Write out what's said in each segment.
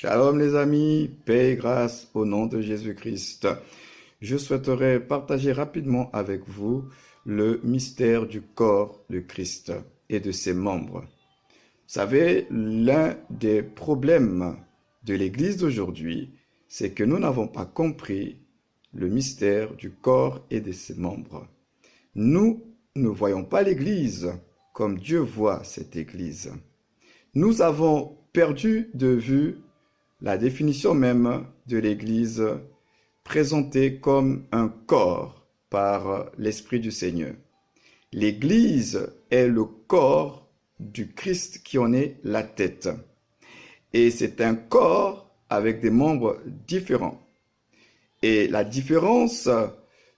Shalom les amis, paix et grâce au nom de Jésus-Christ. Je souhaiterais partager rapidement avec vous le mystère du corps de Christ et de ses membres. Vous savez, l'un des problèmes de l'Église d'aujourd'hui, c'est que nous n'avons pas compris le mystère du corps et de ses membres. Nous ne voyons pas l'Église comme Dieu voit cette Église. Nous avons perdu de vue la définition même de l'Église présentée comme un corps par l'Esprit du Seigneur. L'Église est le corps du Christ qui en est la tête. Et c'est un corps avec des membres différents. Et la différence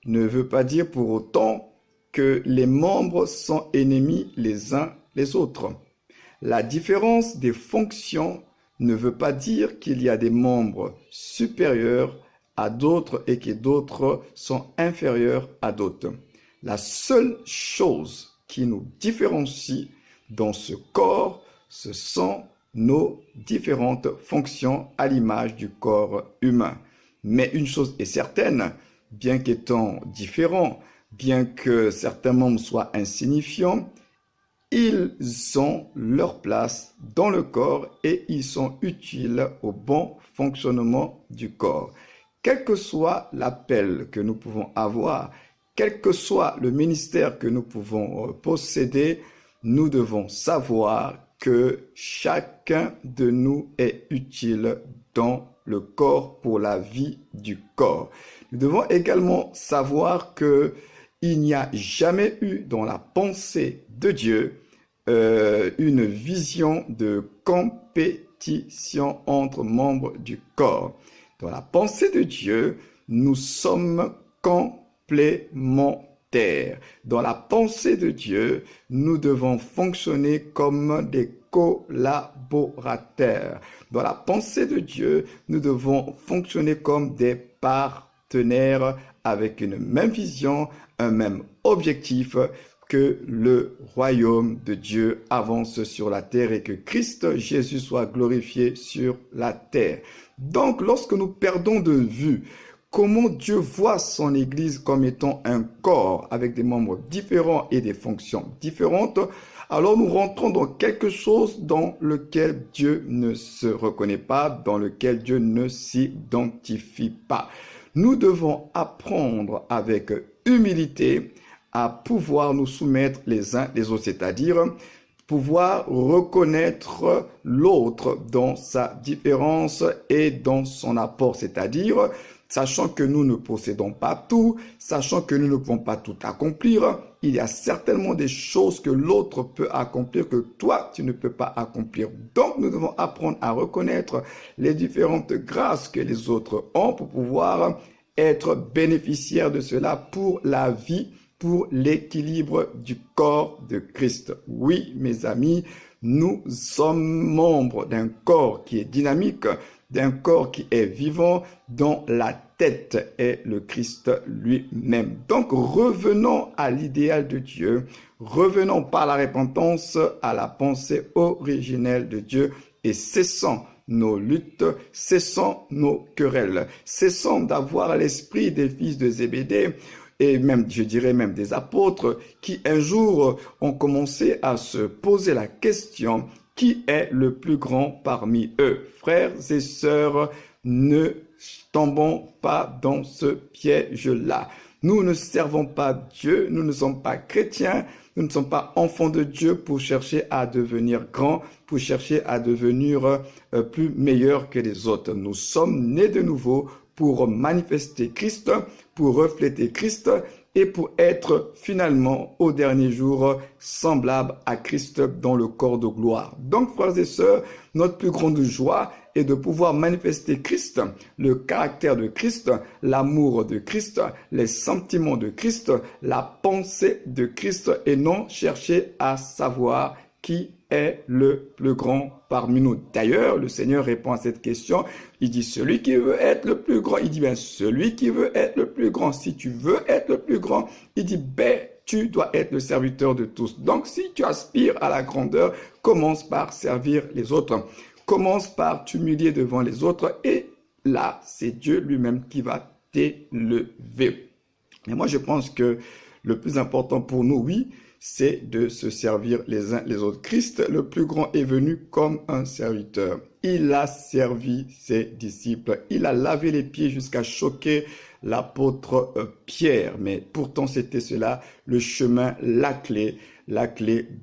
ne veut pas dire pour autant que les membres sont ennemis les uns les autres. La différence des fonctions ne veut pas dire qu'il y a des membres supérieurs à d'autres et que d'autres sont inférieurs à d'autres. La seule chose qui nous différencie dans ce corps, ce sont nos différentes fonctions à l'image du corps humain. Mais une chose est certaine, bien qu'étant différents, bien que certains membres soient insignifiants, ils ont leur place dans le corps et ils sont utiles au bon fonctionnement du corps. Quel que soit l'appel que nous pouvons avoir, quel que soit le ministère que nous pouvons posséder, nous devons savoir que chacun de nous est utile dans le corps pour la vie du corps. Nous devons également savoir que il n'y a jamais eu dans la pensée de Dieu une vision de compétition entre membres du corps. Dans la pensée de Dieu, nous sommes complémentaires. Dans la pensée de Dieu, nous devons fonctionner comme des collaborateurs. Dans la pensée de Dieu, nous devons fonctionner comme des partenaires avec une même vision, un même objectif, que le royaume de Dieu avance sur la terre et que Christ Jésus soit glorifié sur la terre. Donc, lorsque nous perdons de vue comment Dieu voit son Église comme étant un corps avec des membres différents et des fonctions différentes, alors nous rentrons dans quelque chose dans lequel Dieu ne se reconnaît pas, dans lequel Dieu ne s'identifie pas. Nous devons apprendre avec humilité à pouvoir nous soumettre les uns les autres, c'est-à-dire pouvoir reconnaître l'autre dans sa différence et dans son apport, c'est-à-dire sachant que nous ne possédons pas tout, sachant que nous ne pouvons pas tout accomplir, il y a certainement des choses que l'autre peut accomplir que toi, tu ne peux pas accomplir. Donc, nous devons apprendre à reconnaître les différentes grâces que les autres ont pour pouvoir être bénéficiaires de cela pour la vie, pour l'équilibre du corps de Christ. Oui, mes amis, nous sommes membres d'un corps qui est dynamique, d'un corps qui est vivant, dont la tête est le Christ lui-même. Donc, revenons à l'idéal de Dieu, revenons par la repentance à la pensée originelle de Dieu et cessons nos luttes, cessons nos querelles, cessons d'avoir l'esprit des fils de Zébédée, et même, je dirais même des apôtres, qui un jour ont commencé à se poser la question, qui est le plus grand parmi eux? Frères et sœurs, ne tombons pas dans ce piège-là. Nous ne servons pas Dieu, nous ne sommes pas chrétiens, nous ne sommes pas enfants de Dieu pour chercher à devenir grands, pour chercher à devenir plus meilleurs que les autres. Nous sommes nés de nouveau pour manifester Christ, pour refléter Christ et pour être finalement au dernier jour semblable à Christ dans le corps de gloire. Donc, frères et sœurs, notre plus grande joie est de pouvoir manifester Christ, le caractère de Christ, l'amour de Christ, les sentiments de Christ, la pensée de Christ et non chercher à savoir qui est le plus grand parmi nous. D'ailleurs, le Seigneur répond à cette question. Il dit, celui qui veut être le plus grand, il dit bien, celui qui veut être le plus grand, si tu veux être le plus grand, il dit, ben, tu dois être le serviteur de tous. Donc, si tu aspires à la grandeur, commence par servir les autres. commence par t'humilier devant les autres et là, c'est Dieu lui-même qui va t'élever. Mais moi, je pense que le plus important pour nous, oui, c'est de se servir les uns les autres. Christ, le plus grand, est venu comme un serviteur. Il a servi ses disciples. Il a lavé les pieds jusqu'à choquer l'apôtre Pierre. Mais pourtant, c'était cela, le chemin, la clé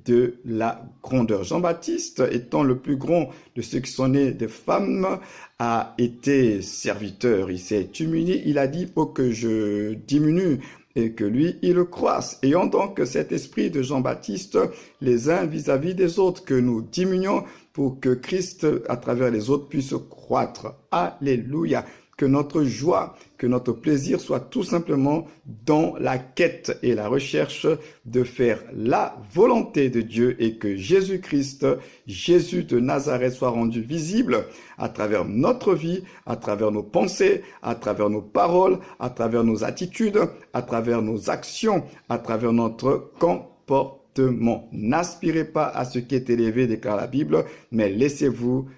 de la grandeur. Jean-Baptiste, étant le plus grand de ceux qui sont nés des femmes, a été serviteur. Il s'est humilié. Il a dit, pour que je diminue et que lui, il le croisse. Ayant donc cet esprit de Jean-Baptiste, les uns vis-à-vis des autres, que nous diminuons pour que Christ, à travers les autres, puisse croître. Alléluia. Que notre joie, que notre plaisir soit tout simplement dans la quête et la recherche de faire la volonté de Dieu et que Jésus-Christ, Jésus de Nazareth soit rendu visible à travers notre vie, à travers nos pensées, à travers nos paroles, à travers nos attitudes, à travers nos actions, à travers notre comportement. N'aspirez pas à ce qui est élevé, déclare la Bible, mais laissez-vous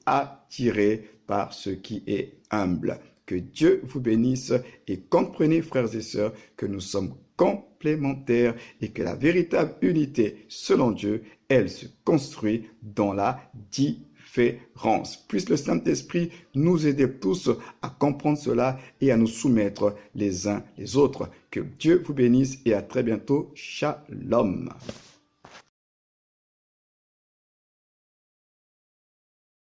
attirer par ce qui est humble. Que Dieu vous bénisse et comprenez, frères et sœurs, que nous sommes complémentaires et que la véritable unité, selon Dieu, elle se construit dans la différence. Puisse le Saint-Esprit nous aider tous à comprendre cela et à nous soumettre les uns les autres. Que Dieu vous bénisse et à très bientôt. Shalom.